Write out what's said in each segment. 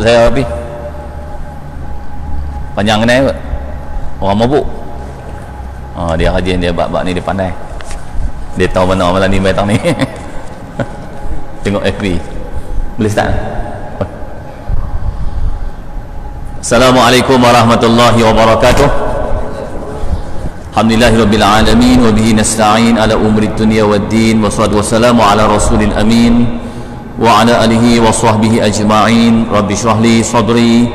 saya habis panjang kena kot orang mabuk. Dia rajin, dia bab-bab ni dia pandai, dia tahu mana malam ni batang ni. Tengok FB boleh start. Assalamualaikum warahmatullahi wabarakatuh. Alhamdulillahirabbil alamin wa bihi nasta'in ala umuri dunya waddin, wassalatu wassalamu ala rasulil amin wa ala alihi wa sahbihi ajma'in. Rabbi shrah li sadri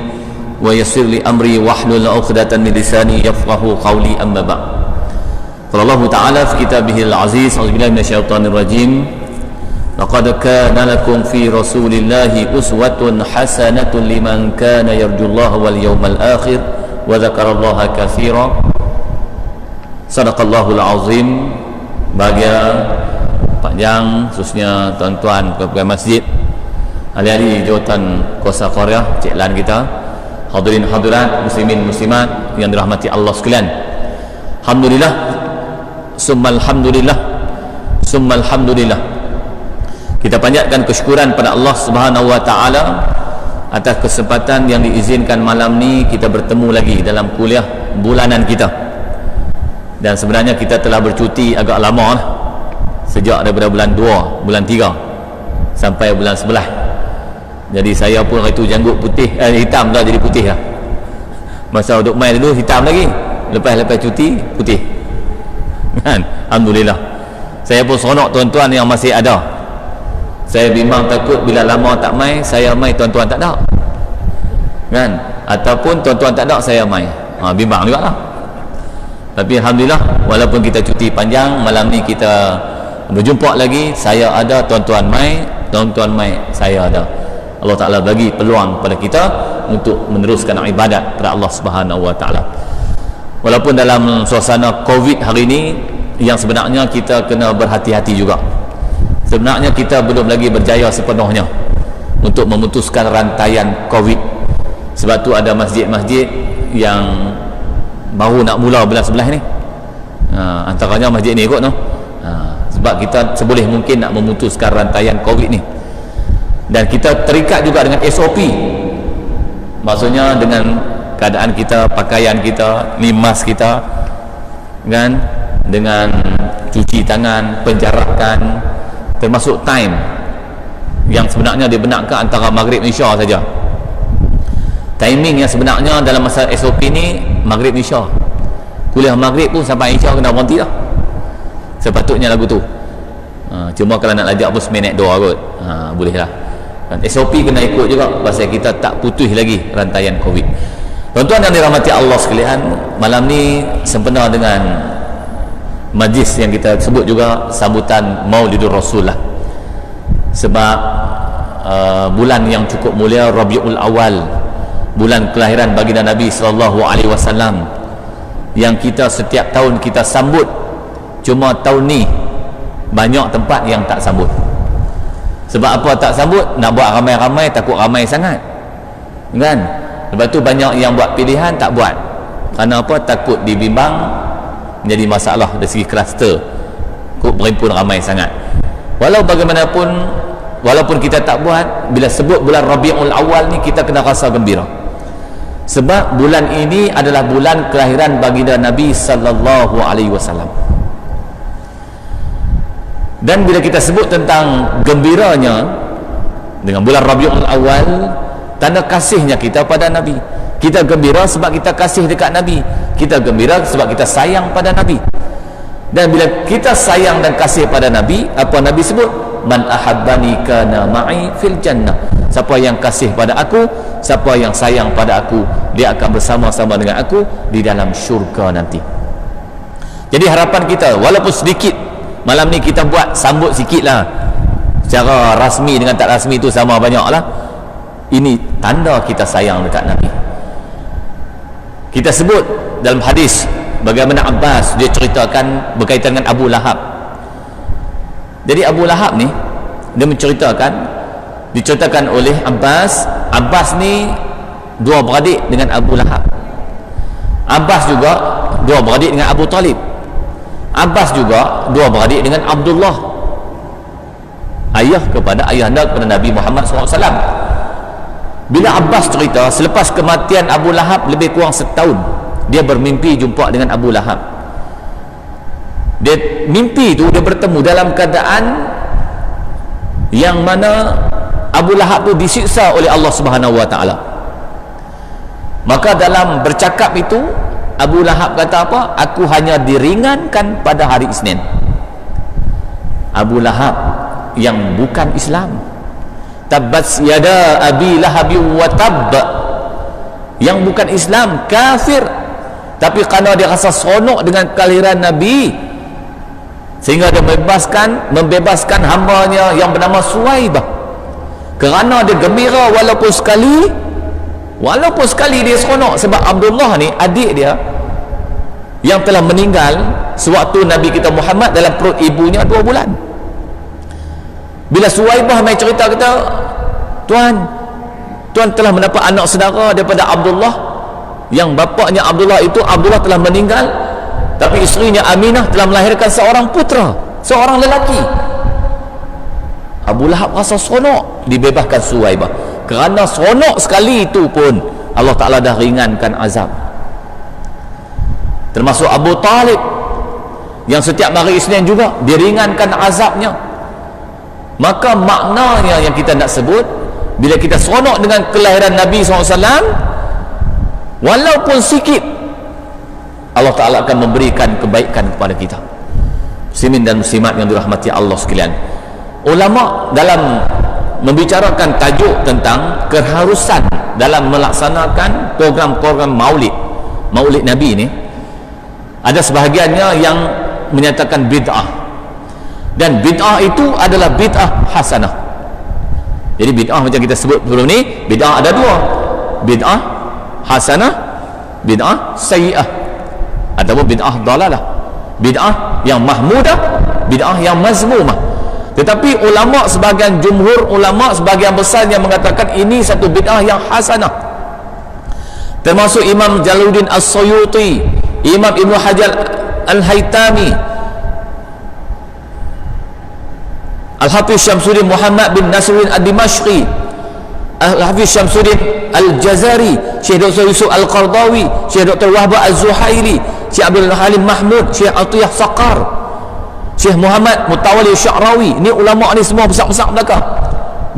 wa yassir li amri wahlul 'uqdatan min lisani yafqahu qawli, amma ba'd. Qala Allah Ta'ala fi kitabihil aziz, a'udzubillahi minasyaitonir rajim. Laqad kana lakum fi rasulillahi uswatun hasanatun liman kana yarjullaha wal yawmal akhir wa dzakarallaha katsira. Sadaqallahul azim. Bahagia panjang khususnya tuan-tuan pegawai masjid, ahli-ahli jawatan kuasa qaryah, Cik Lan kita, hadirin hadirat, muslimin muslimat yang dirahmati Allah sekalian. Alhamdulillah, summa alhamdulillah, summa alhamdulillah. Kita panjatkan kesyukuran pada Allah Subhanahu wa taala atas kesempatan yang diizinkan malam ni kita bertemu lagi dalam kuliah bulanan kita. Dan sebenarnya kita telah bercuti agak lama lah, sejak daripada bulan 2, bulan 3 sampai bulan 11. Jadi saya pun itu janggut putih, hitam dah jadi putih lah. Masa duduk main dulu hitam lagi, lepas cuti putih. Kan? Alhamdulillah. Saya pun seronok tuan-tuan yang masih ada. Saya bimbang takut bila lama tak main, saya main tuan-tuan tak ada. Kan? Ataupun tuan-tuan tak ada, saya main. Bimbang juga lah. Tapi alhamdulillah, walaupun kita cuti panjang, malam ni kita berjumpa lagi. Saya ada, tuan-tuan mai, tuan-tuan mai, saya ada. Allah Ta'ala bagi peluang pada kita untuk meneruskan ibadat pada Allah Subhanahu wa Ta'ala. Walaupun dalam suasana Covid hari ini, yang sebenarnya kita kena berhati-hati juga. Sebenarnya kita belum lagi berjaya sepenuhnya untuk memutuskan rantaian Covid. Sebab tu ada masjid-masjid yang baru nak mula bulan 11 ni, antaranya masjid ni kot no. Sebab kita seboleh mungkin nak memutuskan rantaian Covid ni, dan kita terikat juga dengan SOP, maksudnya dengan keadaan kita, pakaian kita, limas kita, kan, dengan cuci tangan, penjarakan, termasuk time yang sebenarnya dibenarkan antara maghrib isya saja. Timing yang sebenarnya dalam masa SOP ni maghrib isya. Kuliah maghrib pun sampai isya kena berhenti dah, sepatutnya lagu tu. Cuma kalau nak lajak pun seminit 2 kot, boleh lah. Dan SOP kena ikut juga, pasal kita tak putus lagi rantaian Covid. Tuan-tuan yang dirahmati Allah sekalian, malam ni sempena dengan majlis yang kita sebut juga sambutan Maulidur Rasul lah. Sebab bulan yang cukup mulia Rabiul Awal, bulan kelahiran baginda Nabi sallallahu alaihi wasallam, yang kita setiap tahun kita sambut. Cuma tahun ni banyak tempat yang tak sambut. Sebab apa tak sambut? Nak buat ramai-ramai, takut ramai sangat, kan? Sebab tu banyak yang buat pilihan tak buat. Kerana apa? Takut dibimbang menjadi masalah dari segi kluster, kok berhimpun ramai sangat. Walau bagaimanapun, walaupun kita tak buat, bila sebut bulan Rabiul Awal ni kita kena rasa gembira. Sebab bulan ini adalah bulan kelahiran baginda Nabi sallallahu alaihi wasallam. Dan bila kita sebut tentang gembiranya dengan bulan Rabiul Awal, tanda kasihnya kita pada Nabi. Kita gembira sebab kita kasih dekat Nabi. Kita gembira sebab kita sayang pada Nabi. Dan bila kita sayang dan kasih pada Nabi, apa Nabi sebut? Man ahabbani kana ma'i fil jannah. Siapa yang kasih pada aku, siapa yang sayang pada aku, dia akan bersama-sama dengan aku di dalam syurga nanti. Jadi harapan kita, walaupun sedikit, malam ni kita buat sambut sikit lah. Secara rasmi dengan tak rasmi tu sama banyak lah. Ini tanda kita sayang dekat Nabi. Kita sebut dalam hadis bagaimana Abbas dia ceritakan berkaitan dengan Abu Lahab. Jadi Abu Lahab ni dia diceritakan oleh Abbas. Abbas ni dua beradik dengan Abu Lahab. Abbas juga dua beradik dengan Abu Talib. Abbas juga dua beradik dengan Abdullah, ayah kepada ayahanda kepada Nabi Muhammad SAW. Bila Abbas cerita, selepas kematian Abu Lahab lebih kurang setahun, dia bermimpi jumpa dengan Abu Lahab. Dia mimpi tu dia bertemu dalam keadaan yang mana Abu Lahab tu disiksa oleh Allah Subhanahu wa taala. Maka dalam bercakap itu Abu Lahab kata apa? Aku hanya diringankan pada hari Isnin. Abu Lahab yang bukan Islam, tabbat yada abi lahabi wa tab, yang bukan Islam, kafir, tapi kerana dia rasa seronok dengan kelahiran Nabi sehingga dia membebaskan hambanya yang bernama Suwaibah. Kerana dia gembira walaupun sekali dia seronok, sebab Abdullah ni adik dia yang telah meninggal sewaktu Nabi kita Muhammad dalam perut ibunya 2 bulan. Bila Suwaibah mai cerita, kata, Tuan telah mendapat anak saudara daripada Abdullah, yang bapaknya Abdullah itu, Abdullah telah meninggal, tapi isterinya Aminah telah melahirkan seorang putera, seorang lelaki. Abu Lahab rasa seronok dibebaskan Suwaibah. Kerana seronok sekali itu pun Allah Ta'ala dah ringankan azab. Termasuk Abu Talib yang setiap hari Isnin juga diringankan azabnya. Maka maknanya yang kita nak sebut, bila kita seronok dengan kelahiran Nabi SAW, walaupun sikit, Allah Ta'ala akan memberikan kebaikan kepada kita. Muslimin dan muslimat yang dirahmati Allah sekalian, ulama dalam membicarakan tajuk tentang keharusan dalam melaksanakan program-program maulid Nabi ini, ada sebahagiannya yang menyatakan bid'ah, dan bid'ah itu adalah bid'ah hasanah. Jadi bid'ah macam kita sebut sebelum ni, bid'ah ada 2, bid'ah hasanah, bid'ah sayyi'ah, ataupun bid'ah dalalah, bid'ah yang mahmudah, bid'ah yang mazmumah. Tetapi ulama, sebahagian jumhur ulama, sebahagian besar yang mengatakan ini satu bid'ah yang hasanah, termasuk Imam Jalaluddin As-Suyuti, Imam Ibn Hajar Al-Haytami, Al-Hafiz Syamsuddin Muhammad bin Nasiruddin Ad-Dimashqi, Al-Hafiz Syamsuddin Al-Jazari, Syekh Dr. Yusuf Al-Qardawi, Syekh Dr. Wahbah Az-Zuhaili, Syekh Abdul Halim Mahmud, Syekh Atiyah Saqar, Syekh Muhammad Mutawali Sya'rawi. Ni ulama ni semua besar-besar belakang.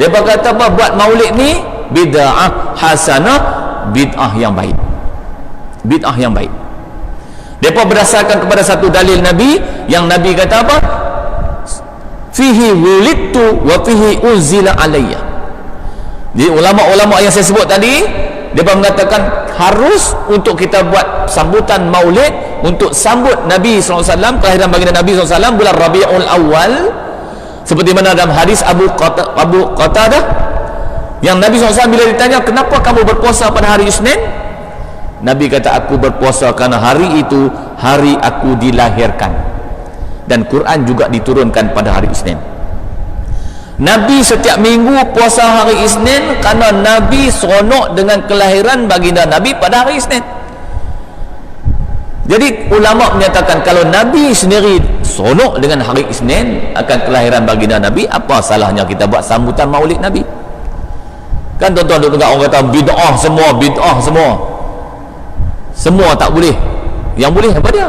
Dia berkata apa? Buat maulid ni bid'ah hasanah, bid'ah yang baik, bid'ah yang baik. Mereka berdasarkan kepada satu dalil Nabi, yang Nabi kata apa? Fihi wulidtu wa fihi unzila alayya. Jadi ulama-ulama yang saya sebut tadi, mereka mengatakan harus untuk kita buat sambutan maulid untuk sambut Nabi SAW, kelahiran baginda Nabi SAW bulan Rabiul Awal, seperti mana dalam hadis Abu Qatadah, yang Nabi SAW bila ditanya, kenapa kamu berpuasa pada hari Isnin? Nabi kata, aku berpuasa kerana hari itu hari aku dilahirkan, dan Quran juga diturunkan pada hari Isnin. Nabi setiap minggu puasa hari Isnin kerana Nabi seronok dengan kelahiran baginda Nabi pada hari Isnin. Jadi ulama menyatakan kalau Nabi sendiri seronok dengan hari Isnin akan kelahiran baginda Nabi, apa salahnya kita buat sambutan maulid Nabi? Kan tuan-tuan duk dengar orang kata bid'ah semua, bid'ah semua. Semua tak boleh. Yang boleh apa dia?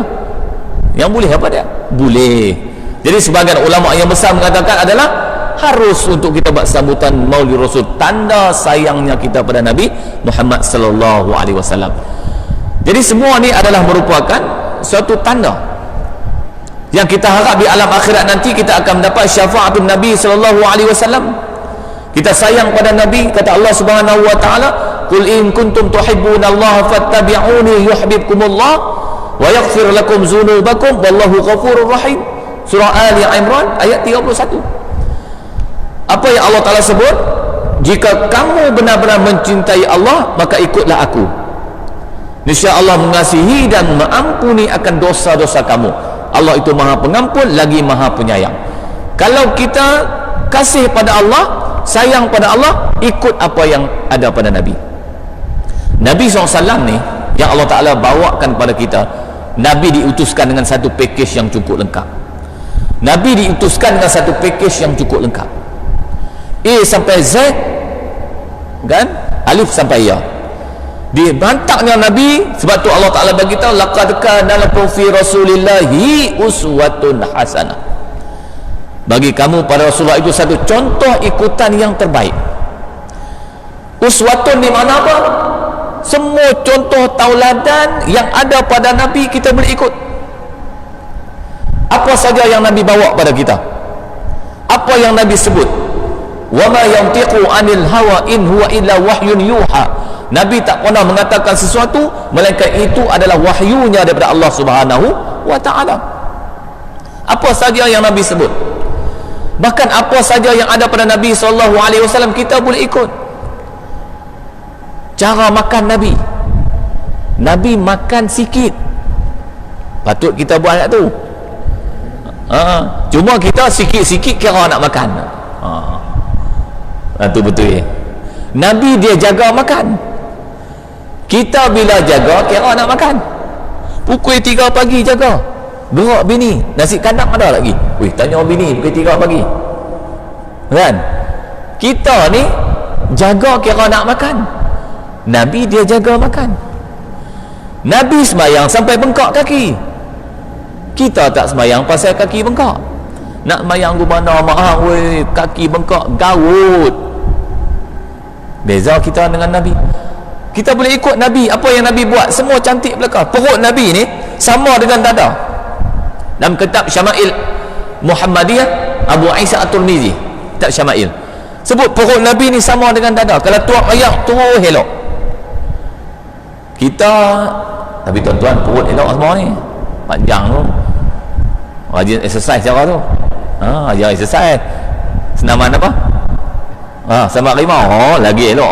Yang boleh apa dia? Boleh. Jadi sebagian ulama yang besar mengatakan adalah harus untuk kita buat sambutan maulid Rasul, tanda sayangnya kita pada Nabi Muhammad sallallahu alaihi wasallam. Jadi semua ni adalah merupakan suatu tanda yang kita harap di alam akhirat nanti kita akan mendapat syafaatun Nabi sallallahu alaihi wasallam. Kita sayang pada Nabi, kata Allah Subhanahu wa taala, "Qul in kuntum tuhibbunallaha fattabi'uni yuhibbukumullah wa yaghfir lakum dzunubakum wallahu ghafurur rahim." Surah Ali Imran ayat 31. Apa yang Allah Ta'ala sebut? Jika kamu benar-benar mencintai Allah, maka ikutlah aku. Niscaya Allah mengasihi dan mengampuni akan dosa-dosa kamu. Allah itu maha pengampun lagi maha penyayang. Kalau kita kasih pada Allah, sayang pada Allah, ikut apa yang ada pada Nabi. Nabi SAW ni yang Allah Ta'ala bawakan pada kita, Nabi diutuskan dengan satu pakej yang cukup lengkap. Nabi diutuskan dengan satu pakej yang cukup lengkap, A sampai Z, kan? alif sampai ya. Dibantaknya Nabi, sebab tu Allah Ta'ala bagi tahu laqad kana lakum fi rasulillahi uswatun hasanah. Bagi kamu pada Rasulullah itu satu contoh ikutan yang terbaik. Uswatun di mana apa? Semua contoh tauladan yang ada pada Nabi kita boleh ikut. Apa saja yang Nabi bawa pada kita, apa yang Nabi sebut, wa ma yantiqu anil hawa in huwa illa wahyun yuha. Nabi tak pernah mengatakan sesuatu melainkan itu adalah wahyunya daripada Allah Subhanahu wa taala. Apa saja yang Nabi sebut, bahkan apa saja yang ada pada Nabi SAW kita boleh ikut. Cara makan Nabi, Nabi makan sikit, patut kita buat kat tu. Cuma kita sikit-sikit kira nak makan. Itu betul. Nabi dia jaga makan, kita bila jaga kira nak makan. Pukul 3 pagi jaga, gerak bini, nasi kandang ada lagi. Wih, tanya bini pukul 3 pagi kan? Kita ni jaga kira nak makan, Nabi dia jaga makan. Nabi semayang sampai bengkak kaki, kita tak semayang pasal kaki bengkak. Nak semayang gubana maaf weh, kaki bengkak gaut. Beza kita dengan Nabi. Kita boleh ikut Nabi, apa yang Nabi buat semua cantik belaka. Perut Nabi ni sama dengan dada. Dalam kitab Syama'il Muhammadiyah Abu Isa At-Tirmizi, kitab Syama'il sebut perut Nabi ni sama dengan dada. Kalau tuak ayak terus elok. Kita tapi tuan-tuan perut elok semua ni panjang tu, rajin exercise cara tu. Dia exercise senaman apa? Sama rimau. Lagi elok.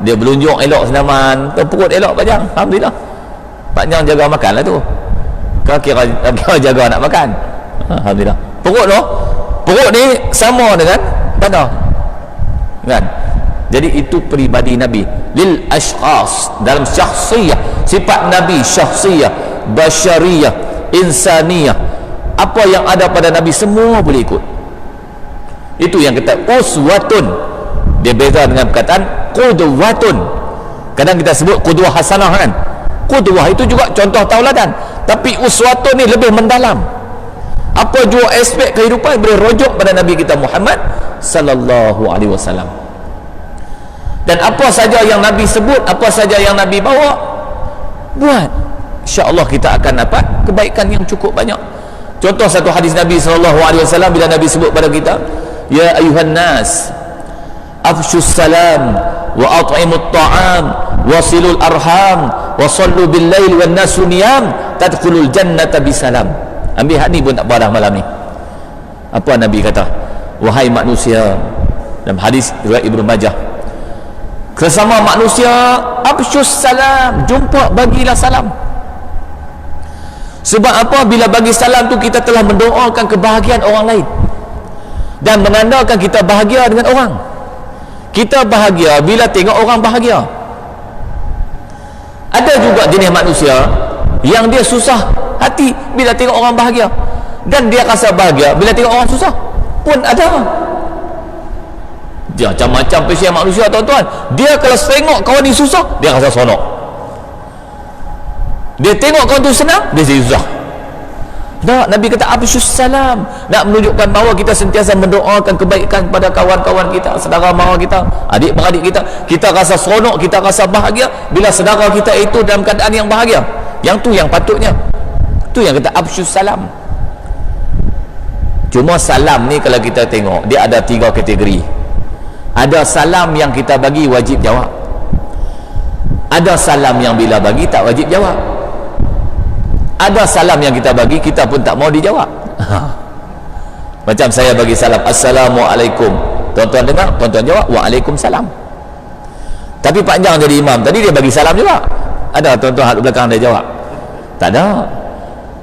Dia berunjuk elok senaman tu, perut elok panjang. Alhamdulillah. Panjang jaga makan lah tu. Kau kira jaga nak makan. Alhamdulillah. Perut tu, perut ni sama dengan dada kan. Jadi itu peribadi Nabi lil ashkhas, dalam syakhsiyah, sifat Nabi syakhsiyah, basyariyah, insaniyah. Apa yang ada pada Nabi semua boleh ikut. Itu yang kata uswatun. Dia beza dengan perkataan qudwatun. Kadang kita sebut qudwah hasanah kan. Qudwah itu juga contoh tauladan, tapi uswatun ni lebih mendalam. Apa jua aspek kehidupan boleh rujuk pada Nabi kita Muhammad sallallahu alaihi wasallam. Dan apa saja yang Nabi sebut, apa saja yang Nabi bawa, buat. Insya-Allah kita akan dapat kebaikan yang cukup banyak. Contoh satu hadis Nabi sallallahu alaihi wasallam bila Nabi sebut pada kita, ya ayuhan nas afshus salam wa at'imut ta'am wasilul arham wa sallu bil lail wan nasu niyam tadkhulul jannata bisalam. Ambil hadis pun tak apa dah malam ni. Apa Nabi kata? Wahai manusia, dalam hadis riwayat Ibnu Majah, sesama manusia afshus salam, jumpa bagilah salam. Sebab apa? Bila bagi salam tu kita telah mendoakan kebahagiaan orang lain dan menandakan kita bahagia dengan orang. Kita bahagia bila tengok orang bahagia. Ada juga jenis manusia yang dia susah hati bila tengok orang bahagia, dan dia rasa bahagia bila tengok orang susah pun ada. Dia macam-macam spesies manusia tuan-tuan. Dia kalau tengok kawan dia susah, dia rasa seronok. Dia tengok kawan tu senang, dia jadi susah. Tak, Nabi kata afshus salam, nak menunjukkan bahawa kita sentiasa mendoakan kebaikan kepada kawan-kawan kita, saudara mara kita, adik-beradik kita. Kita rasa seronok, kita rasa bahagia bila saudara kita itu dalam keadaan yang bahagia. Yang tu yang patutnya. Tu yang kata afshus salam. Cuma salam ni kalau kita tengok, dia ada 3 kategori. Ada salam yang kita bagi wajib jawab. Ada salam yang bila bagi tak wajib jawab. Ada salam yang kita bagi kita pun tak mau dijawab. Macam saya bagi salam assalamualaikum, tuan-tuan dengar, tuan-tuan jawab waalaikumsalam. Tapi panjang jadi imam tadi dia bagi salam juga. Ada tuan-tuan hak belakang dia jawab? Tak ada.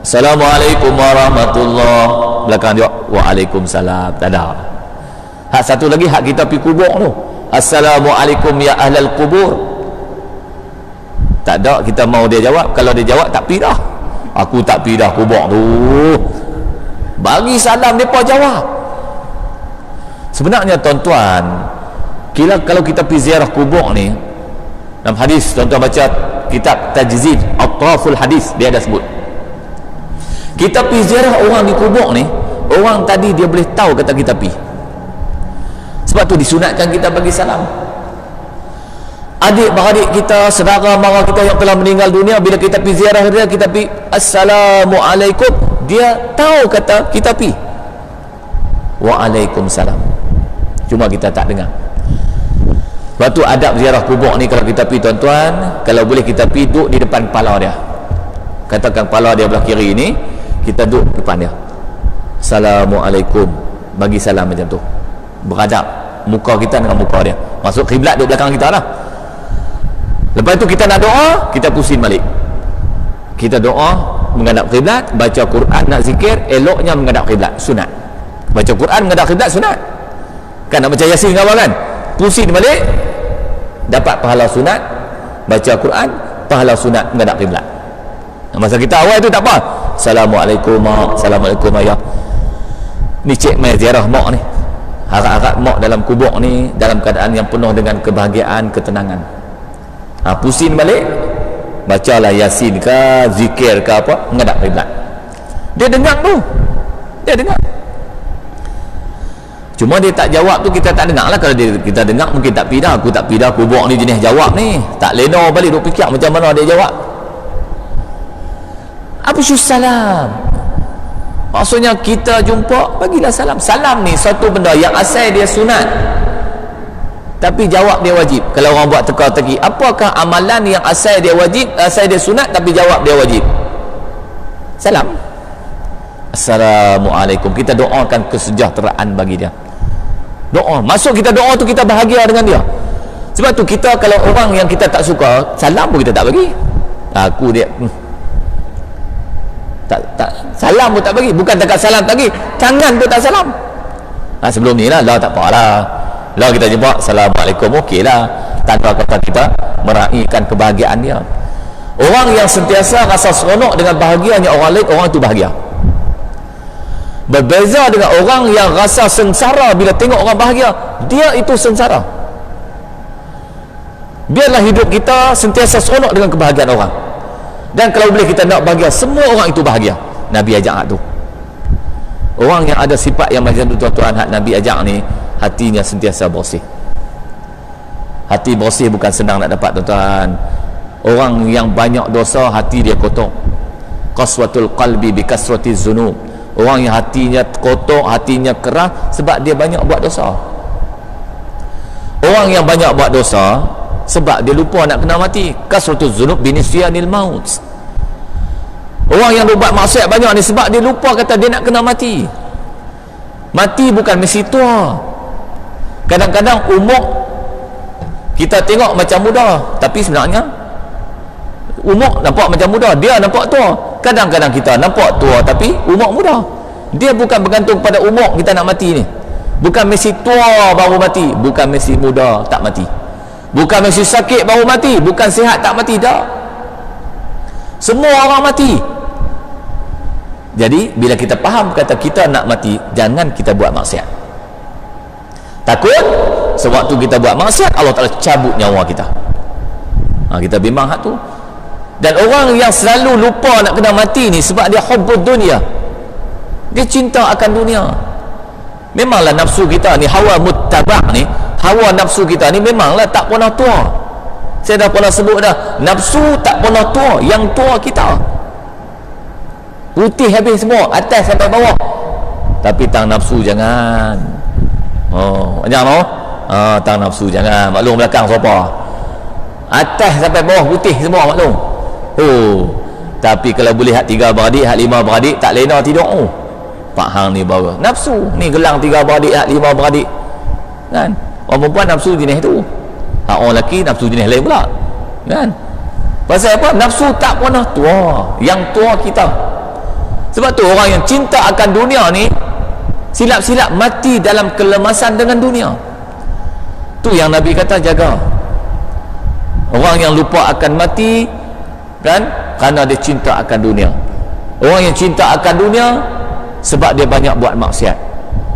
Assalamualaikum warahmatullahi, belakang jawab waalaikumsalam. Tak ada. Hak satu lagi hak kita pergi kubur tu, assalamualaikum ya ahlal kubur. Tak ada, kita mau dia jawab. Kalau dia jawab tak pergi dah. Aku tak pergi dah kubur tu. Bagi salam mereka jawab. Sebenarnya tuan-tuan, Kalau kita pergi ziarah kubur ni, dalam hadis, tuan-tuan baca kitab Tajzid Atraful Hadis, dia ada sebut, kita pergi ziarah orang di kubur ni, orang tadi dia boleh tahu kata kita pergi. Sebab tu disunatkan kita bagi salam. Adik-beradik kita, saudara mara kita yang telah meninggal dunia, bila kita pergi ziarah dia, kita pergi Assalamualaikum, dia tahu kata kita pergi Waalaikumsalam, cuma kita tak dengar. Sebab tu adab ziarah kubur ni, kalau kita pergi tuan-tuan, kalau boleh kita pergi duduk di depan kepala dia. Katakan kepala dia belah kiri ni, kita duduk depan dia, Assalamualaikum, bagi salam macam tu, beradab, muka kita dengan muka dia, masuk kiblat duduk belakang kita lah. Lepas tu kita nak doa, kita pusing balik, kita doa menghadap kiblat, baca Quran, nak zikir, eloknya menghadap kiblat, sunat. Baca Quran menghadap kiblat sunat kan, nak baca Yasin ke apa kan, pusing balik, dapat pahala sunat. Baca Quran, pahala sunat menghadap kiblat. Masa kita awal tu tak apa, Assalamualaikum mak, Assalamualaikum ayah. Ni cek mai ziarah mak ni, harap-harap mak dalam kubur ni dalam keadaan yang penuh dengan kebahagiaan, ketenangan. Pusing balik, bacalah Yasin ke, zikir ke apa, menghadap kiblat. Dia dengar tu, dia dengar. Cuma dia tak jawab tu, kita tak dengar lah. Kalau kita dengar mungkin tak pindah, aku tak pindah kubur ni jenis jawab ni, tak lena balik duk fikir macam mana dia jawab. Absyus salam, maksudnya kita jumpa, bagilah salam. Salam ni satu benda yang asal dia sunat, tapi jawab dia wajib. Kalau orang buat teka-teki, apakah amalan yang asal dia wajib, asal dia sunat, tapi jawab dia wajib? Salam. Assalamualaikum, kita doakan kesejahteraan bagi dia. Doa, masuk kita doa tu, kita bahagia dengan dia. Sebab tu kita, kalau orang yang kita tak suka, salam pun kita tak bagi. Aku dia tak salam pun tak bagi. Bukan dekat salam tak bagi, tangan pun tak salam. Sebelum ni lah tak apalah, kita jumpa Assalamualaikum, okey lah, tanpa kata kita meraihkan kebahagiaan dia. Orang yang sentiasa rasa seronok dengan bahagianya orang lain, orang itu bahagia. Berbeza dengan orang yang rasa sengsara bila tengok orang bahagia, dia itu sengsara. Biarlah hidup kita sentiasa seronok dengan kebahagiaan orang, dan kalau boleh kita nak bahagia semua orang itu bahagia. Nabi ajak tu, orang yang ada sifat yang macam tu tuan-tuan, hak Nabi ajak ni, hatinya sentiasa bersih. Hati bersih bukan senang nak dapat tuan-tuan. Orang yang banyak dosa, hati dia kotor. Qaswatul qalbi bi kasratiz zunub. Orang yang hatinya kotor, hatinya keras, sebab dia banyak buat dosa. Orang yang banyak buat dosa sebab dia lupa nak kena mati. Kasratuz zunub binisyanil maut. Orang yang buat maksiat banyak ni sebab dia lupa kata dia nak kena mati. Mati bukan mesti tua. Kadang-kadang umur kita tengok macam muda, tapi sebenarnya umur nampak macam muda, dia nampak tua. Kadang-kadang kita nampak tua tapi umur muda. Dia bukan bergantung pada umur kita nak mati ni. Bukan mesti tua baru mati, bukan mesti muda tak mati, bukan mesti sakit baru mati, bukan sihat tak mati, tak. Semua orang mati. Jadi bila kita faham kata kita nak mati, jangan kita buat maksiat. Takut sewaktu kita buat maksiat, Allah Ta'ala cabut nyawa kita. Kita bimbang hak tu. Dan orang yang selalu lupa nak kena mati ni sebab dia hubbud dunia, dia cinta akan dunia. Memanglah nafsu kita ni, hawa muttabak ni, hawa nafsu kita ni memanglah tak pernah tua. Saya dah pernah sebut dah, nafsu tak pernah tua. Yang tua kita, putih habis semua, atas sampai bawah. Tapi tang nafsu jangan. Jangan tang nafsu jangan. Maklum belakang sopa, atas sampai bawah putih semua, maklum. Tapi kalau boleh hak 3 beradik, hak 5 beradik, tak lena tidur. Pak hang ni bawa nafsu ni, gelang 3 beradik, hak 5 beradik kan. Orang perempuan nafsu jenis tu, hak orang lelaki nafsu jenis lain pula kan. Pasal apa? Nafsu tak pernah tua. Yang tua kita. Sebab tu orang yang cinta akan dunia ni silap-silap mati dalam kelemasan dengan dunia. Tu yang Nabi kata jaga. Orang yang lupa akan mati kan, kerana dia cinta akan dunia. Orang yang cinta akan dunia sebab dia banyak buat maksiat.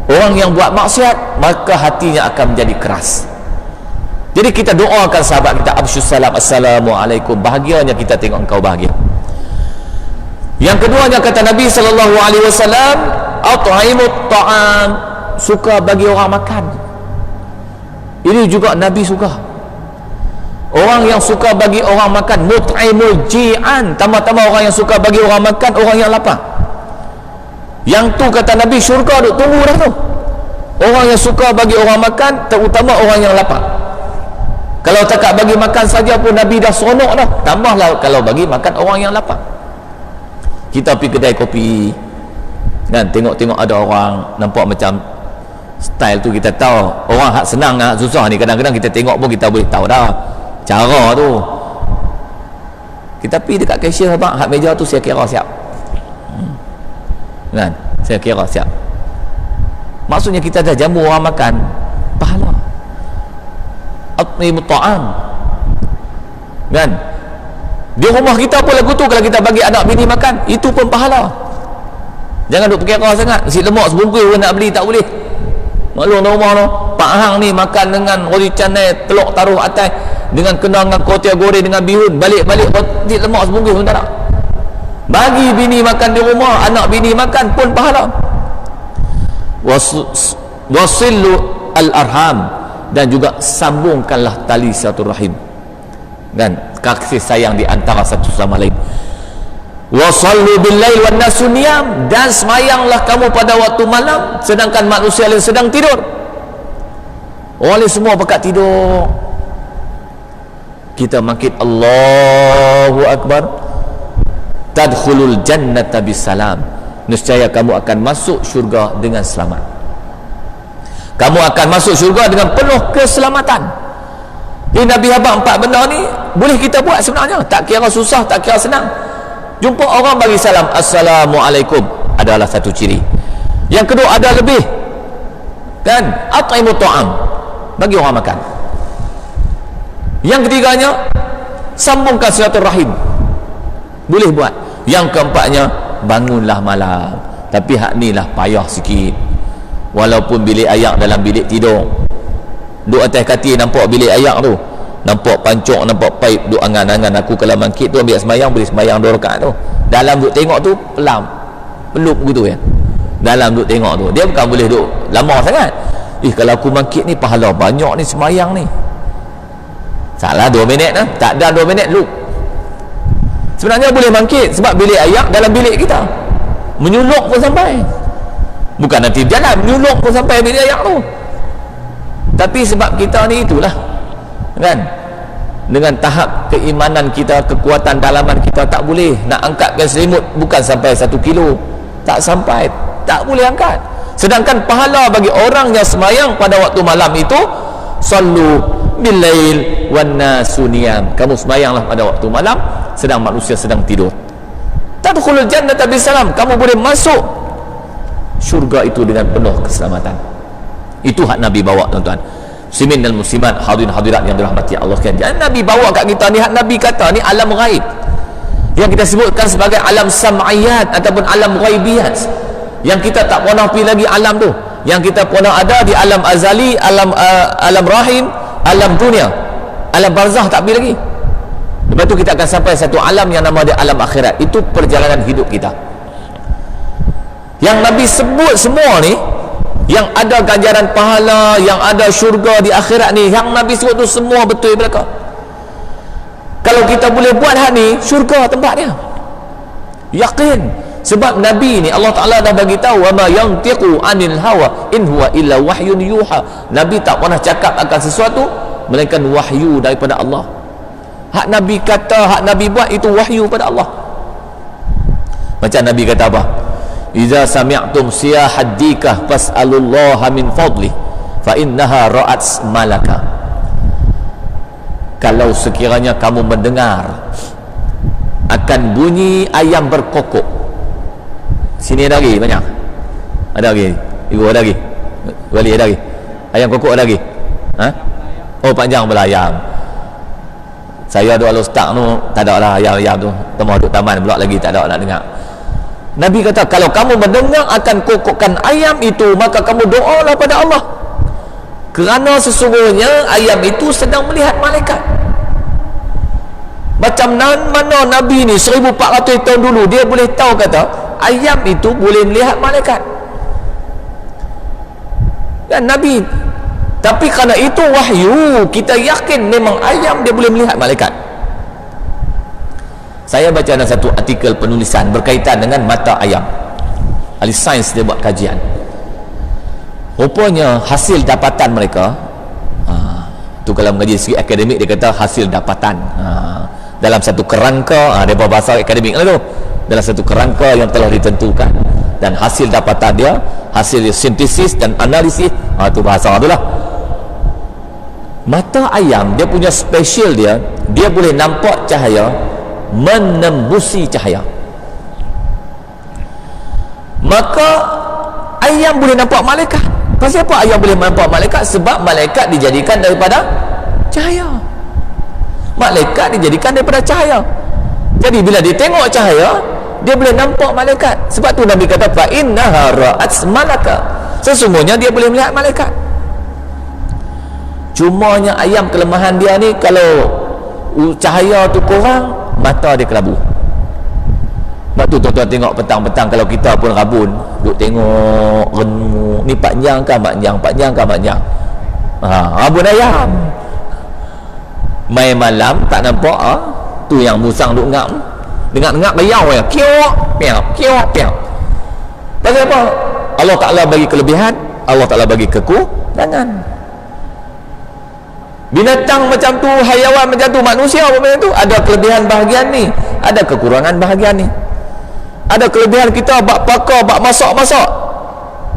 Orang yang buat maksiat, maka hatinya akan menjadi keras. Jadi kita doakan sahabat kita, absyus salam, assalamualaikum, bahagianya kita tengok engkau bahagia. Yang keduanya kata Nabi SAW, at'imut ta'am, suka bagi orang makan. Ini juga Nabi suka. Orang yang suka bagi orang makan, mut'imul ji'an, tambah-tambah orang yang suka bagi orang makan, orang yang lapar. Yang tu kata Nabi, syurga duk tunggu dah tu. Orang yang suka bagi orang makan, terutama orang yang lapar. Kalau tak bagi makan saja pun Nabi dah seronok dah, tambahlah kalau bagi makan orang yang lapar. Kita pergi kedai kopi kan, tengok-tengok ada orang nampak macam style tu, kita tahu orang hak senang hak susah ni, kadang-kadang kita tengok pun kita boleh tahu dah cara tu. Kita pergi dekat cashier, abang hak meja tu saya kira siap kan, saya kira siap. Maksudnya kita dah jamu orang makan, pahala. At'imut ta'am kan. Di rumah kita pun lagu tu, kalau kita bagi anak bini makan, itu pun pahala. Jangan duk fikir sangat, nasi lemak sebungkus pun nak beli tak boleh. Maklum rumah tu, Pak Hang ni makan dengan roti canai, telur taruh atas, dengan kena dengan kuotia goreng dengan bihun, balik-balik nasi lemak sebungkus pun tak nak. Bagi bini makan di rumah, anak bini makan pun pahala. Wasillu al-arham, dan juga sambungkanlah tali silaturahim dan kasih sayang di antara satu sama lain. Wasallu bil-lail wan nasu niyam, dan semayanglah kamu pada waktu malam sedangkan manusia lain sedang tidur. Orang lain semua pakat tidur, kita mangkit Allahu Akbar, tadkhulul jannata bisalam, nescaya kamu akan masuk syurga dengan selamat. Kamu akan masuk syurga dengan penuh keselamatan. Ini Nabi habaq 4 benda ni boleh kita buat sebenarnya, tak kira susah, tak kira senang. Jumpa orang bagi salam, assalamualaikum, adalah satu ciri. Yang kedua ada lebih kan, at'imut ta'am, bagi orang makan. Yang ketiganya, sambungkan silaturahim, boleh buat. Yang keempatnya, bangunlah malam, tapi hak ni lah payah sikit. Walaupun bilik ayak dalam bilik tidur, duk atas katil nampak bilik ayak tu, nampak pancok, nampak paip, duk angan-angan aku kalau mangkit tu ambil semayang, boleh semayang 2 rakaat tu. Dalam duk tengok tu pelam pelup gitu ya, dalam duk tengok tu, dia bukan boleh duk lama sangat. Kalau aku mangkit ni pahala banyak ni semayang ni, salah 2 minit lah, tak ada 2 minit loop. Sebenarnya boleh mangkit, sebab bilik ayak dalam bilik kita, menyuluk pun sampai, bukan nanti jalan, menyuluk pun sampai bilik ayak tu. Tapi sebab kita ni itulah kan, dengan tahap keimanan kita, kekuatan dalaman kita, tak boleh nak angkatkan selimut bukan sampai 1 kilo, tak sampai, tak boleh angkat. Sedangkan pahala bagi orang yang semayang pada waktu malam itu, sallu bil-lail wan nasu niyam, kamu semayanglah pada waktu malam sedang manusia sedang tidur. Tadkhulul jannata bisalam, kamu boleh masuk syurga itu dengan penuh keselamatan. Itu hak Nabi bawa, tuan-tuan muslimin dan muslimat, hadirin hadirat yang dirahmati Allah sekalian. Jangan Nabi bawa kat kita ni, hak Nabi kata ni alam ghaib, yang kita sebutkan sebagai alam sam'iyat ataupun alam ghaibiyat, yang kita tak pernah pergi lagi alam tu, yang kita pernah ada di alam azali, alam rahim, alam dunia, alam barzah tak pergi lagi. Lepas tu kita akan sampai satu alam yang nama dia alam akhirat. Itu perjalanan hidup kita. Yang Nabi sebut semua ni, yang ada ganjaran pahala, yang ada syurga di akhirat ni, yang Nabi sebut tu semua betul belaka. Kalau kita boleh buat hal ni, syurga tempat dia, yakin. Sebab Nabi ni Allah Ta'ala dah bagi tahu, wa ma yantiqu anil hawa in huwa illa wahyun yuha. Nabi tak pernah cakap akan sesuatu melainkan wahyu daripada Allah. Hak Nabi kata, hak Nabi buat, itu wahyu pada Allah. Macam Nabi kata apa? Iza sami'tum siyahad dikah fas'alullaha min fadli fa innaha ra'at malaka. Kalau sekiranya kamu mendengar akan bunyi ayam berkokok, sini ada lagi banyak, ada lagi, ibu ada lagi, wali ada lagi, ayam kokok ada lagi, ha? Oh, panjang belayam. Saya duduk al-ustaz tu, tak ada lah ayam-ayam tu, tengah duduk taman pula lagi, tak ada nak dengar. Nabi kata, kalau kamu mendengar akan kokokkan ayam itu, maka kamu doalah pada Allah. Kerana sesungguhnya ayam itu sedang melihat malaikat. Macam mana Nabi ni 1400 tahun dulu dia boleh tahu kata ayam itu boleh melihat malaikat. Dan Nabi, tapi kerana itu wahyu, kita yakin memang ayam dia boleh melihat malaikat. Saya baca dalam satu artikel penulisan berkaitan dengan mata ayam. Ahli sains dia buat kajian. Rupanya hasil dapatan mereka, tu kalau mengaji segi akademik dia kata hasil dapatan, dalam satu kerangka, dia bahasa akademik lah tu, dalam satu kerangka yang telah ditentukan, dan hasil dapatan dia, hasil sintesis dan analisis, tu bahasa tu lah. Mata ayam dia punya special dia boleh nampak cahaya menembusi cahaya. Maka ayam boleh nampak malaikat. Pasal apa ayam boleh nampak malaikat? Sebab malaikat dijadikan daripada cahaya. Malaikat dijadikan daripada cahaya. Jadi bila dia tengok cahaya, dia boleh nampak malaikat. Sebab tu Nabi kata fa innaha ra'at malaka. Sesungguhnya dia boleh melihat malaikat. Cumanya ayam kelemahan dia ni, kalau cahaya tu kurang, mata dia kelabu. Sebab tu tuan-tuan tengok petang-petang kalau kita pun rabun, duk tengok renung ni panjang kan panjang, panjang kan panjang, rabun ayam. Main malam tak nampak, tu yang musang duk ngap, dengar-dengar riau ya, kiok piau kiok piau. Pasal apa? Allah Ta'ala bagi kelebihan, Allah Ta'ala bagi kekurangan. Binatang macam tu, hayawan macam tu, manusia macam tu, ada kelebihan bahagian ni, ada kekurangan bahagian ni. Ada kelebihan kita bak pakar, bak masak-masak.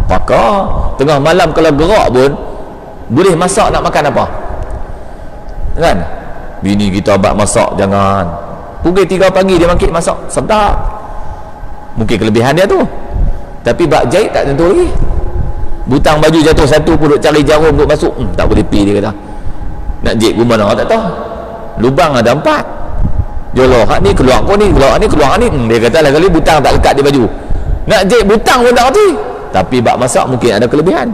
Pakar tengah malam kalau gerak pun boleh masak nak makan apa. Kan? Bini kita bak masak, jangan. Pukul 3 pagi dia bangkit masak, sedap. Mungkin kelebihan dia tu. Tapi bak jahit tak tentu lagi. Butang baju jatuh satu pun duk cari jarum duk masuk, tak boleh pi dia kata. Nak jahit ke mana tak tahu. Lubang ada 4. Joloh hak ni keluar kau ni, keluar ni keluar ni. Dia kata lah kali butang tak lekat di baju. Nak jahit butang pun tak reti. Tapi bak masak mungkin ada kelebihan.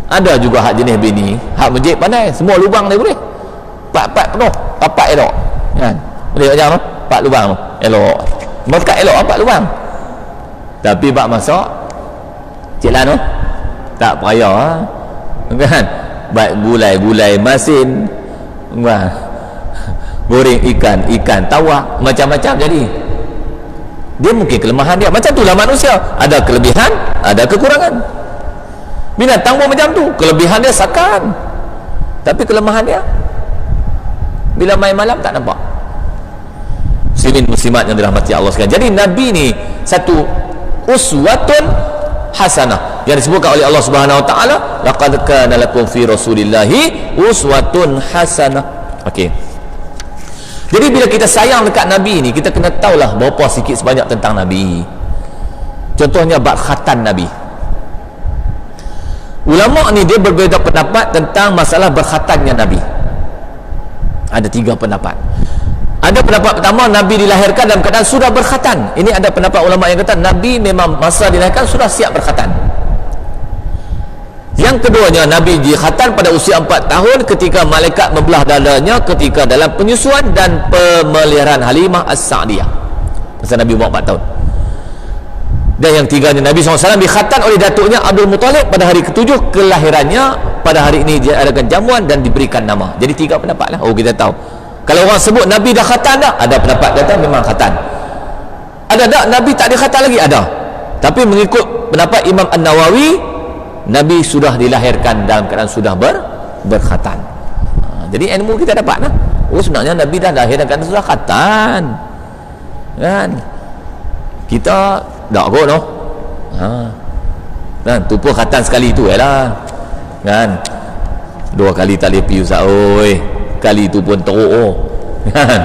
Ada juga hak jenis bini, hak menjahit pandai, semua lubang dia boleh. Pat penuh, rapat elok. Kan? Boleh macam tu? 4 lubang tu. Elok. Melekat elok 4 lubang. Tapi bak masak Cik Lan tu tak payah. Kan? Baik gulai masin, goreng ikan tawak, macam-macam jadi. Dia mungkin kelemahan dia. Macam itulah manusia, ada kelebihan, ada kekurangan. Binatang pun macam tu, kelebihan dia sakan, tapi kelemahan dia bila main malam tak nampak. Muslimin muslimat yang dirahmati Allah sekalian. Jadi Nabi ni satu uswatun hasanah yang disebutkan oleh Allah Subhanahu wa taala, laqad kana lakum fi rasulillahi uswatun hasanah. Okey. Jadi bila kita sayang dekat Nabi ni, kita kena tahulah berapa sikit sebanyak tentang Nabi. Contohnya bab khatan Nabi. Ulama ni dia berbeza pendapat tentang masalah berkhatannya Nabi. Ada 3 pendapat. Ada pendapat pertama, Nabi dilahirkan dalam keadaan sudah berkhatan. Ini ada pendapat ulama yang kata Nabi memang masa dilahirkan sudah siap berkhatan. Yang keduanya, Nabi dikhatan pada usia 4 tahun ketika malaikat membelah dadanya ketika dalam penyusuan dan pemeliharaan Halimah As-Sa'diyah. Masa Nabi umur 4 tahun. Dan yang tiganya, Nabi SAW dikhatan oleh datuknya Abdul Muttalib pada hari ke-7 kelahirannya. Pada hari ini dia adakan jamuan dan diberikan nama. Jadi 3 pendapat lah. Oh, kita tahu. Kalau orang sebut Nabi dah khatan dah, ada pendapat kata memang khatan. Ada tak Nabi tak dikhatan lagi? Ada. Tapi mengikut pendapat Imam An-Nawawi, Nabi sudah dilahirkan dalam keadaan sudah berkhatan. Jadi ilmu kita dapat lah. Oh, sebenarnya Nabi dah lahir dalam keadaan sudah khatan. Kan? Kita tak kot no. Kan? Tu pun khatan sekali tu lah. Kan? 2 kali tak boleh pergi Ustaz. Oi. Kali tu pun teruk. Oh. Kan?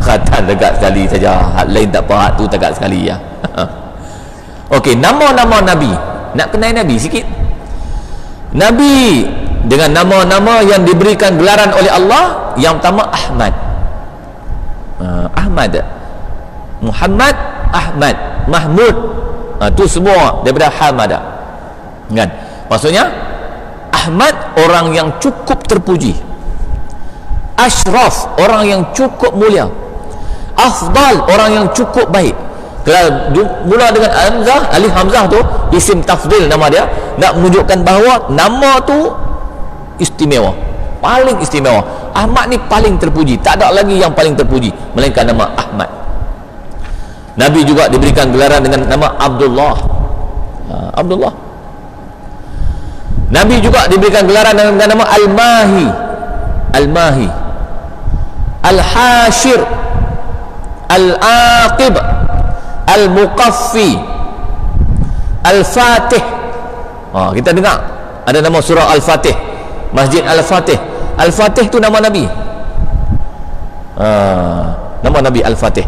Khatan dekat sekali saja. Hak lain tak apa, hak tu dekat sekali ya. Okey, nama-nama Nabi. Nak kenal Nabi sikit. Nabi dengan nama-nama yang diberikan gelaran oleh Allah. Yang pertama Ahmad. Ahmad, Muhammad, Ahmad, Mahmud. Tu semua daripada Hamada. Kan? Maksudnya Ahmad orang yang cukup terpuji, Ashraf orang yang cukup mulia, Afdal orang yang cukup baik. Kalau mula dengan Hamzah, alif Hamzah tu isim tafdil nama dia, nak menunjukkan bahawa nama tu istimewa, paling istimewa. Ahmad ni paling terpuji, tak ada lagi yang paling terpuji melainkan nama Ahmad. Nabi juga diberikan gelaran dengan nama Abdullah. Abdullah. Nabi juga diberikan gelaran dengan nama Al-Mahi, Al-Mahi, Al-Hashir, Al-Aqib, Al-Muqaffi, Al-Fatih. Kita dengar ada nama surah Al-Fatih, Masjid Al-Fatih. Al-Fatih tu nama Nabi. Nama Nabi Al-Fatih,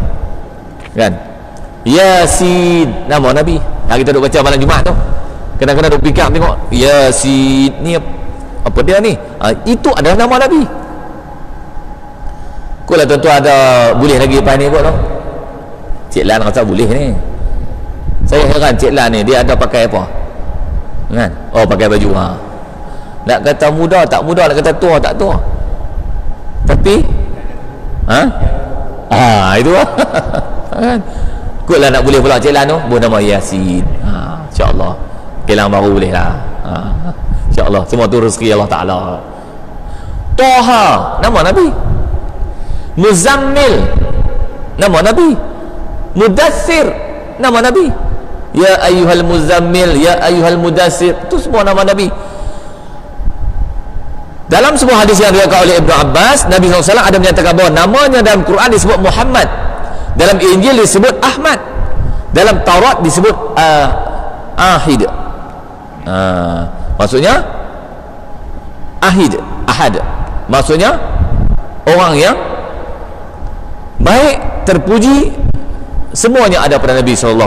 kan? Yasin nama Nabi. Kita duk baca malam Jumaat tu, kadang-kadang duk fikir tengok Yasin ni apa dia ni, itu adalah nama Nabi. Kulah tuan-tuan ada boleh lagi lepas ni buat tu. Cik Lan rasa boleh ni. Saya heran Cik Lan ni, dia ada pakai apa kan? Pakai baju. Nak kata muda tak muda, nak kata tua tak tua, tapi itu lah kan? Kulah nak boleh pula Cik Lan tu buat nama Yasin. InsyaAllah kelang baru boleh lah. InsyaAllah semua tu rezeki Allah Ta'ala. Toha nama Nabi. Muzammil nama Nabi. Mudathir nama Nabi. Ya ayyuhal muzammil, ya ayyuhal mudathir, itu semua nama Nabi. Dalam sebuah hadis yang diriwayatkan oleh Ibnu Abbas, Nabi SAW ada menyatakan bahawa namanya dalam Quran disebut Muhammad, dalam Injil disebut Ahmad, dalam Taurat disebut Ahid. Maksudnya Ahid, Ahad, maksudnya orang yang baik, terpuji, semuanya ada pada Nabi SAW.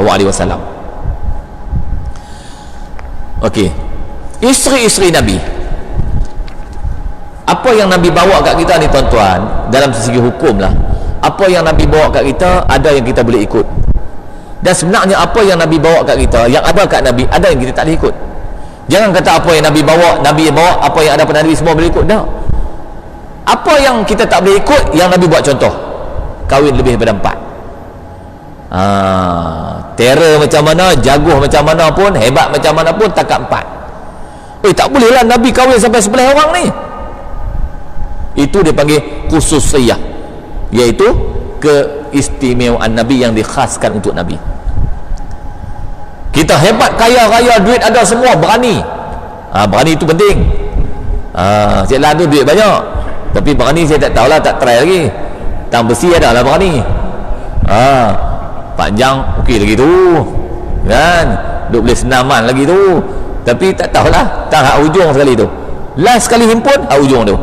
Okey, isteri-isteri Nabi, apa yang Nabi bawa kat kita ni tuan-tuan, dalam segi hukum lah, apa yang Nabi bawa kat kita, ada yang kita boleh ikut. Dan sebenarnya apa yang Nabi bawa kat kita, yang ada kat Nabi, ada yang kita tak boleh ikut. Jangan kata apa yang Nabi bawa, apa yang ada pada Nabi semua boleh ikut. Tak. Apa yang kita tak boleh ikut, yang Nabi buat contoh, kahwin lebih daripada 4. Terror macam mana, jaguh macam mana pun, hebat macam mana pun, takat 4. Tak bolehlah Nabi kahwin sampai 11 orang ni. Itu dia panggil khususiyah, iaitu keistimewaan Nabi yang dikhaskan untuk Nabi. Kita hebat, kaya raya, duit ada semua, berani. Berani itu penting. Cik Lan tu duit banyak, tapi berani saya tak tahulah, tak try lagi. Tang besi ada lah berani. Panjang okey lagi tu kan, duk boleh senaman lagi tu, tapi tak tahulah, tak hak ujung sekali tu, last sekali himpun hak ujung tu.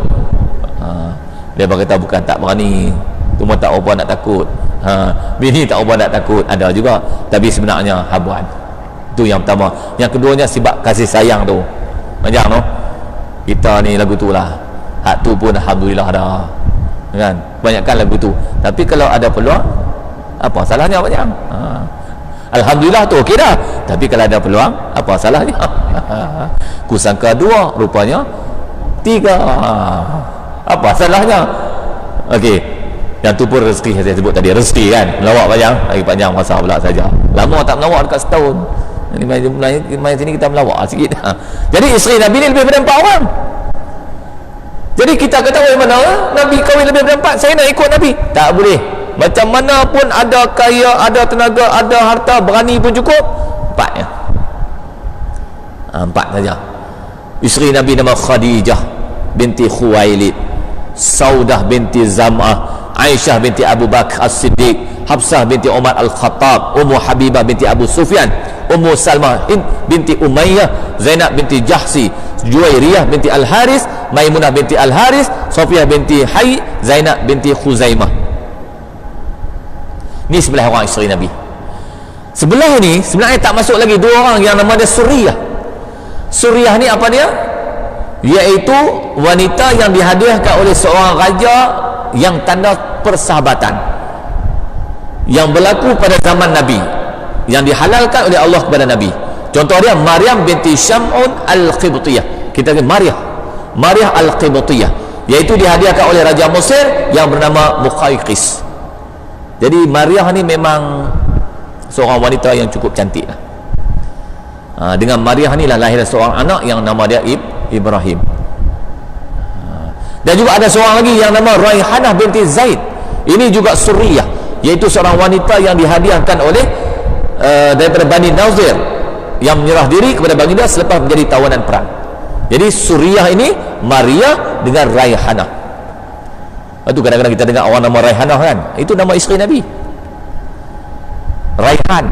Dia berkata bukan tak berani, cuma tak apa nak takut. Bini tak apa nak takut, ada juga, tapi sebenarnya habuan. Itu yang pertama. Yang keduanya sebab kasih sayang tu. Macam tu kita ni lagu tu lah, hak tu pun alhamdulillah ada kan, banyakkan lagu tu. Tapi kalau ada peluang, apa salahnya banyak? Alhamdulillah tu okey dah. Tapi kalau ada peluang, apa salahnya? Kusangka 2, rupanya 3. Apa salahnya? Okey, yang tu pun rezeki saya sebut tadi, rezeki kan, melawak panjang, lagi panjang masa pula saja. Lama tak melawak dekat setahun. Ini main sini kita melawak sikit. Jadi isteri Nabi ni lebih daripada 4 orang. Jadi kita kata bagaimana Nabi kahwin lebih daripada 4, saya nak ikut Nabi, tak boleh. Macam mana pun, ada kaya, ada tenaga, ada harta, berani pun cukup, 4 ya. 4 saja. Isteri Nabi nama Khadijah binti Khuwailid, Saudah binti Zam'ah, Aisyah binti Abu Bakar As-Siddiq, Hafsah binti Umar Al-Khattab, Ummu Habibah binti Abu Sufyan, Ummu Salmah binti Umayyah, Zainab binti Jahsi, Juwairiyah binti Al-Haris, Maimunah binti Al-Haris, Sofiyah binti Hayy, Zainab binti Khuzaimah. Ni sebelah orang isteri Nabi. Sebelah ni sebenarnya tak masuk lagi 2 orang yang nama dia Suriyah. Suriyah ni apa dia? Iaitu wanita yang dihadiahkan oleh seorang raja yang tanda persahabatan, yang berlaku pada zaman Nabi, yang dihalalkan oleh Allah kepada Nabi. Contoh dia Maryam binti Syam'un Al-Qibtiyah. kita Maryah Al-Qibtiyah, iaitu dihadiahkan oleh Raja Mesir yang bernama Muqawqis. Jadi Maryah ni memang seorang wanita yang cukup cantik lah. Dengan Maryah ni lah lahir seorang anak yang nama dia Ibrahim. Dan juga ada seorang lagi yang nama Raihanah binti Zaid. Ini juga Suriyah, iaitu seorang wanita yang dihadiahkan oleh daripada Bani Nazir, yang menyerah diri kepada baginda selepas menjadi tawanan perang. Jadi Suriyah ini Maria dengan Raihanah. Itu kadang-kadang kita dengar orang nama Raihanah kan, itu nama isteri Nabi. Raihan,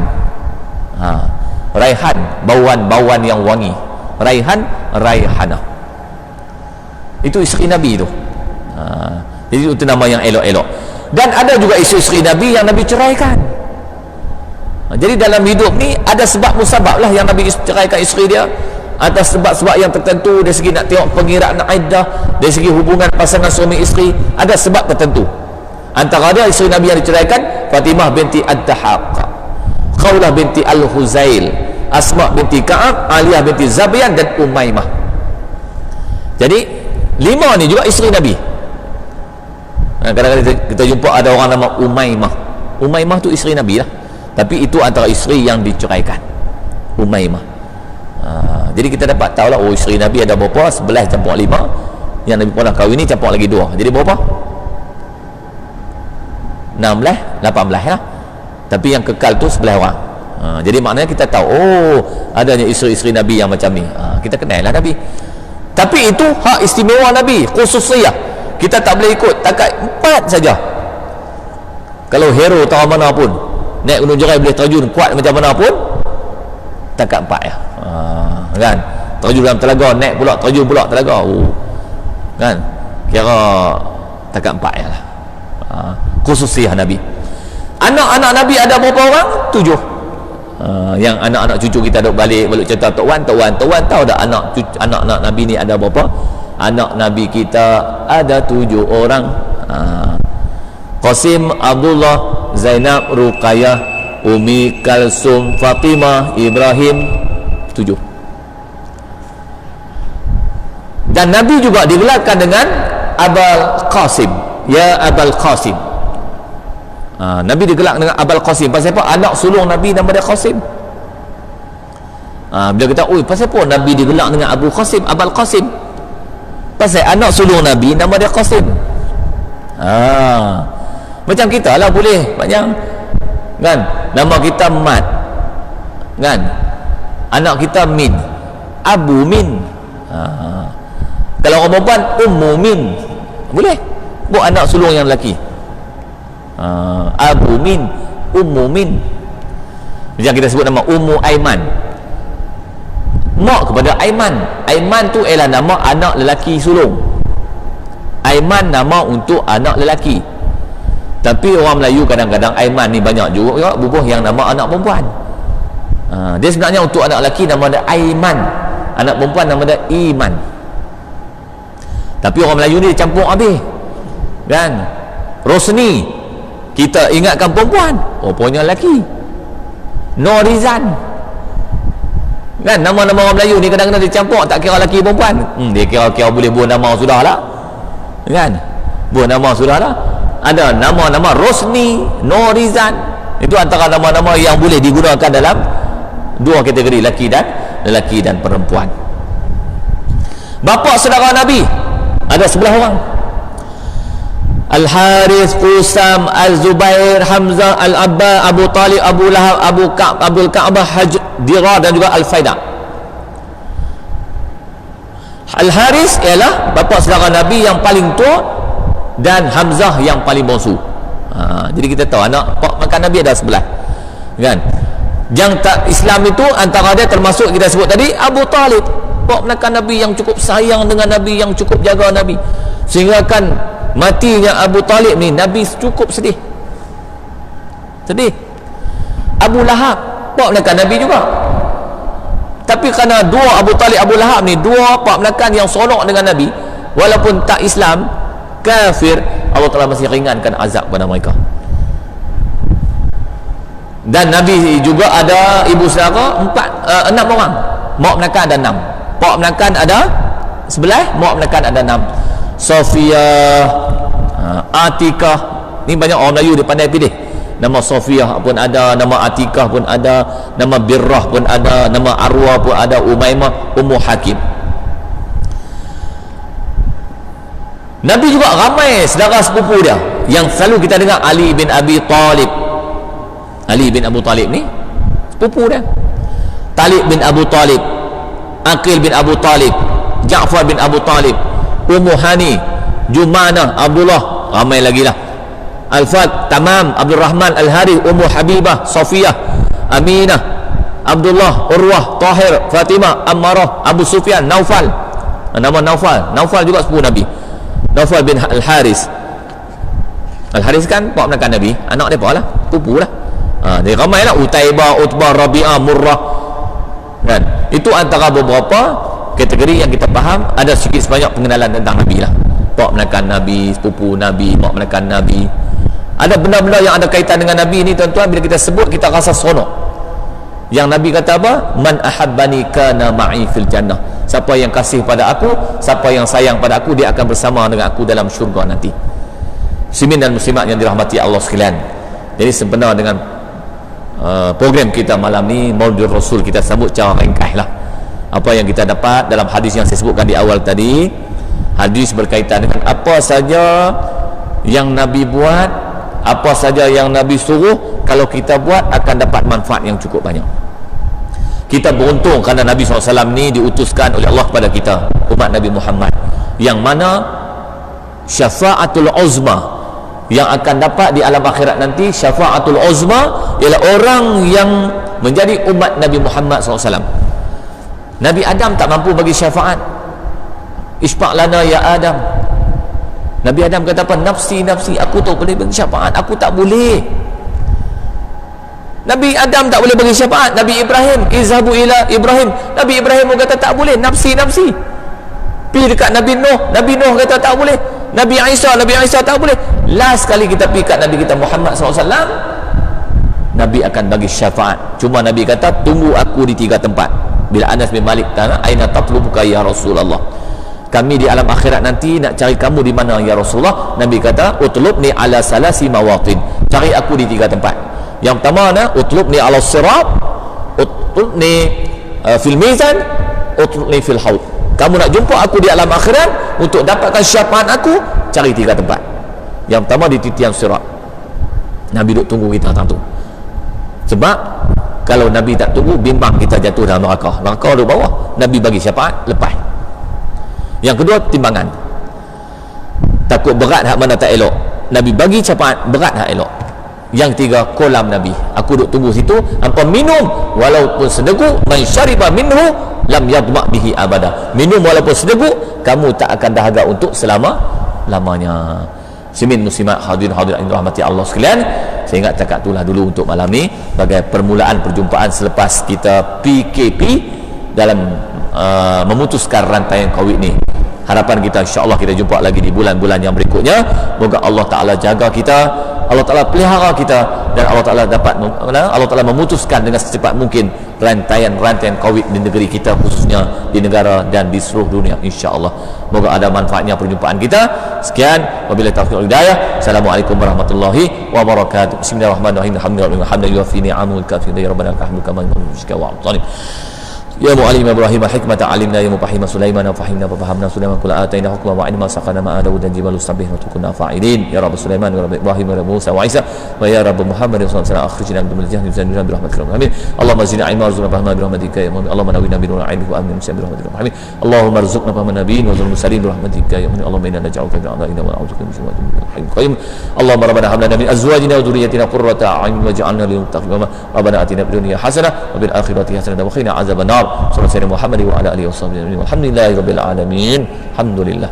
bauan yang wangi. Raihanah. Itu isteri Nabi itu. Jadi itu nama yang elok-elok. Dan ada juga isteri Nabi yang Nabi ceraikan. Jadi dalam hidup ni ada sebab musabab lah yang Nabi ceraikan isteri dia, atas sebab-sebab yang tertentu. Dari segi nak tengok pengiraan iddah, dari segi hubungan pasangan suami isteri, ada sebab tertentu. Antara dia isteri Nabi yang diceraikan Fatimah binti Ad-Dahaq, Khawlah binti Al-Huzail, Asma binti Ka'ab, Aliyah binti Zabian dan Umaymah. Jadi 5 ni juga isteri Nabi. Kadang-kadang kita jumpa ada orang nama Umaymah tu isteri Nabi lah, tapi itu antara isteri yang diceraikan, Umaymah. Jadi kita dapat tahu lah, oh isteri Nabi ada berapa? 11 campur 5 yang Nabi pernah kahwin ni, campur lagi 2, jadi berapa? 16, 18 lah. Tapi yang kekal tu 11 orang. Jadi maknanya kita tahu, oh adanya isteri-isteri Nabi yang macam ni. Kita kenal lah Nabi. Tapi itu hak istimewa Nabi, khususiyah. Kita tak boleh ikut, takat 4 saja. Kalau hero tahu mana pun, naik gunung jerai boleh terjun kuat macam mana pun, takat 4 ya. Kan, terjun dalam telaga, naik pula terjun pula telaga, kan, kira takat 4 ya lah. Khususiyah Nabi. Anak-anak Nabi ada berapa orang? 7. Yang anak-anak cucu kita duk balik cerita Tok Wan tahu dah anak-anak Nabi ni ada berapa? Anak Nabi kita ada 7 orang. Qasim, Abdullah, Zainab, Ruqayyah, Umi Kalsum, Fatimah, Ibrahim, 7. Dan Nabi juga digelarkan dengan Abul Qasim, ya Abul Qasim. Nabi digelar dengan Abul Qasim. Pasal apa? Anak sulung Nabi nama dia Qasim. Bila kita, pasal apa Nabi digelar dengan Abul Qasim, Abul Qasim? Pasal anak sulung Nabi nama dia Qasim. Macam kita lah boleh panjang, kan? Nama kita Mat, kan? Anak kita Min, Abu Min. Kalau orang perempuan Ummu Min, boleh. Buat anak sulung yang lelaki, Abu Min, Ummu Min. Macam kita sebut nama Ummu Aiman, mak kepada Aiman. Aiman tu ialah nama anak lelaki sulung. Aiman nama untuk anak lelaki. Tapi orang Melayu kadang-kadang Aiman ni banyak juga bubuh yang nama anak perempuan. Dia sebenarnya untuk anak lelaki nama dia Aiman, anak perempuan nama dia Iman. Tapi orang Melayu ni campur habis, kan? Rosni kita ingatkan perempuan, punya lelaki. Norizan, kan? Nama-nama orang Melayu ni kadang-kadang dia campur, tak kira lelaki perempuan. Dia kira-kira boleh buat nama sudah lah, kan? Buat nama sudah lah. Ada nama-nama Rosni, Norizan. Itu antara nama-nama yang boleh digunakan dalam 2 kategori, lelaki dan perempuan. Bapa saudara Nabi ada 11 orang. Al-Harith, Qusam, Al-Zubair, Hamzah, Al-Abba, Abu Talib, Abu Lahab, Abul Ka'bah, Dira dan juga Al-Faidah. Al-Harith ialah bapa saudara Nabi yang paling tua, dan Hamzah yang paling bongsu. Jadi kita tahu anak pak makan Nabi ada 11, kan? Yang tak Islam itu antara dia termasuk kita sebut tadi Abu Talib, pak makan Nabi yang cukup sayang dengan Nabi, yang cukup jaga Nabi, sehingga kan matinya Abu Talib ni Nabi cukup sedih. Abu Lahab pak makan Nabi juga, tapi kerana 2 Abu Talib, Abu Lahab ni 2 pak makan yang seronok dengan Nabi, walaupun tak Islam, kafir, Allah Ta'ala masih ringankan azab pada mereka. Dan Nabi juga ada ibu saudara 6 orang. Mak menakan ada 6, pak menakan ada sebelah mak menekan ada 6. Sofia, Atikah. Ni banyak orang Melayu dia pandai pilih. Nama Sofiyah pun ada, nama Atikah pun ada, nama Birrah pun ada, nama Arwah pun ada, Umaymah, Ummu Hakim. Nabi juga ramai saudara sepupu dia yang selalu kita dengar. Ali bin Abi Talib. Ali bin Abu Talib ni sepupu dia. Talib bin Abu Talib, Aqil bin Abu Talib, Ja'far bin Abu Talib, Ummu Hani, Jumanah, Abdullah, ramai lagi lah. Al-Fat, Tamam, Abdul Rahman, Al-Harith, Ummu Habibah, Safiyah, Aminah, Abdullah, Urwah, Tahir, Fatimah, Ammarah, Abu Sufyan, Naufal. Nama Naufal juga sepupu Nabi. Naufal bin Al-Haris. Al-Haris kan pak menekan Nabi, anak dia lah, sepupu lah. Dia ramai lah. Utaibah, Utbah, Rabi'ah, Murrah kan. Itu antara beberapa kategori yang kita faham. Ada sikit sebanyak pengenalan tentang Nabi lah. Pak menekan Nabi, sepupu Nabi, mak menekan Nabi. Ada benda-benda yang ada kaitan dengan Nabi ni tuan-tuan, bila kita sebut kita rasa seronok. Yang Nabi kata apa? Man ahabbani kana ma'i fil jannah. Siapa yang kasih pada aku, siapa yang sayang pada aku, dia akan bersama dengan aku dalam syurga nanti. Muslimin dan muslimat yang dirahmati Allah sekalian. Jadi sebenar dengan program kita malam ni, Maulid Rasul, kita sambut cara ringkas lah apa yang kita dapat dalam hadis yang saya sebutkan di awal tadi. Hadis berkaitan dengan apa saja yang Nabi buat, apa saja yang Nabi suruh, kalau kita buat akan dapat manfaat yang cukup banyak. Kita beruntung kerana Nabi SAW ni diutuskan oleh Allah kepada kita, umat Nabi Muhammad, yang mana syafa'atul uzma yang akan dapat di alam akhirat nanti. Syafa'atul uzma ialah orang yang menjadi umat Nabi Muhammad SAW. Nabi Adam tak mampu bagi syafaat. Isfaq lana ya Adam. Nabi Adam kata apa? Nafsi, nafsi, aku tak boleh bagi syafaat, aku tak boleh. Nabi Adam tak boleh bagi syafaat. Nabi Ibrahim, izhabu ila Ibrahim, Nabi Ibrahim kata tak boleh. Nafsi, nafsi. Pergi dekat Nabi Nuh, Nabi Nuh kata tak boleh. Nabi Isa tak boleh. Last kali kita pergi kat Nabi kita Muhammad SAW, Nabi akan bagi syafaat. Cuma Nabi kata tunggu aku di 3 tempat. Bila Anas bin Malik tanya, aina tatlubuka ya Rasulullah, kami di alam akhirat nanti nak cari kamu di mana ya Rasulullah? Nabi kata utlubni ala salasi mawatin, cari aku di 3 tempat. Yang pertama utlubni ala sirat, utlubni fil mizan, utlubni fil haud. Kamu nak jumpa aku di alam akhirat untuk dapatkan syafaat aku, cari 3 tempat. Yang pertama di titian sirat. Nabi duk tunggu kita tang tu. Sebab kalau Nabi tak tunggu, bimbang kita jatuh dalam neraka. Neraka duduk bawah, Nabi bagi syafaat, lepas. Yang kedua, timbangan. Takut berat hak mana tak elok, Nabi bagi syafaat, berat hak elok. Yang ketiga, kolam Nabi. Aku duduk tunggu situ, hampa minum walaupun sedeguk, man syariba minhu lam yadma bihi abada. Minum walaupun sedeguk, kamu tak akan dahaga untuk selama-lamanya. Muslimin muslimat hadirin hadirat yang dirahmati Allah sekalian, saya ingat cakap itulah dulu untuk malam ni sebagai permulaan perjumpaan selepas kita PKP dalam memutuskan rantaian Covid ni. Harapan kita insya-Allah kita jumpa lagi di bulan-bulan yang berikutnya. Moga Allah Taala jaga kita, Allah Taala pelihara kita, dan Allah Taala dapat Allah Taala memutuskan dengan secepat mungkin rantaian Covid di negeri kita, khususnya di negara dan di seluruh dunia insya-Allah. Moga ada manfaatnya perjumpaan kita. Sekian, wabillahi taufiq wal hidayah. Assalamualaikum warahmatullahi wabarakatuh. Bismillahirrahmanirrahim. Alhamdulillah fi ni'amul kafir ya rabbana alhamdu kama yushka wa atani. Ya mu'allim Ibrahim hikmata alimna ya mufahima Sulaiman fahimna fahamna Sulaiman kula ataina hukma wa ilma saqana ma Daud dan jibalu sabih wa tukunna fa'ilin ya rabb Sulaiman wa rabb Ibrahim wa rabb Musa wa Isa wa ya rabb Muhammad sallallahu alaihi wasallam akhrijna min al-jahli wa bi rahmatika amin. Allahumma zidna ilma warzuqna fahma bi rahmatika ya mu'min. Allahumma nawwina bi nuril ilmi wa amin bi rahmatika amin. Allahumma arzuqna fahma nabiyyin wa zulmul mursalin bi rahmatika ya mu'min. Allahumma inna naj'aluka fi a'da'ina wa na'udzuka min syururi qayyim. Allahumma rabbana hab lana min azwajina wa dhurriyyatina qurrata a'yun waj'alna lil muttaqin. Rabbana atina fid dunya hasanah wa bil akhirati hasanah wa qina azaban nar. Sallallahu alaihi wa ala alihi wa sahbihi. Alhamdulillahirabbil alamin. Alhamdulillah.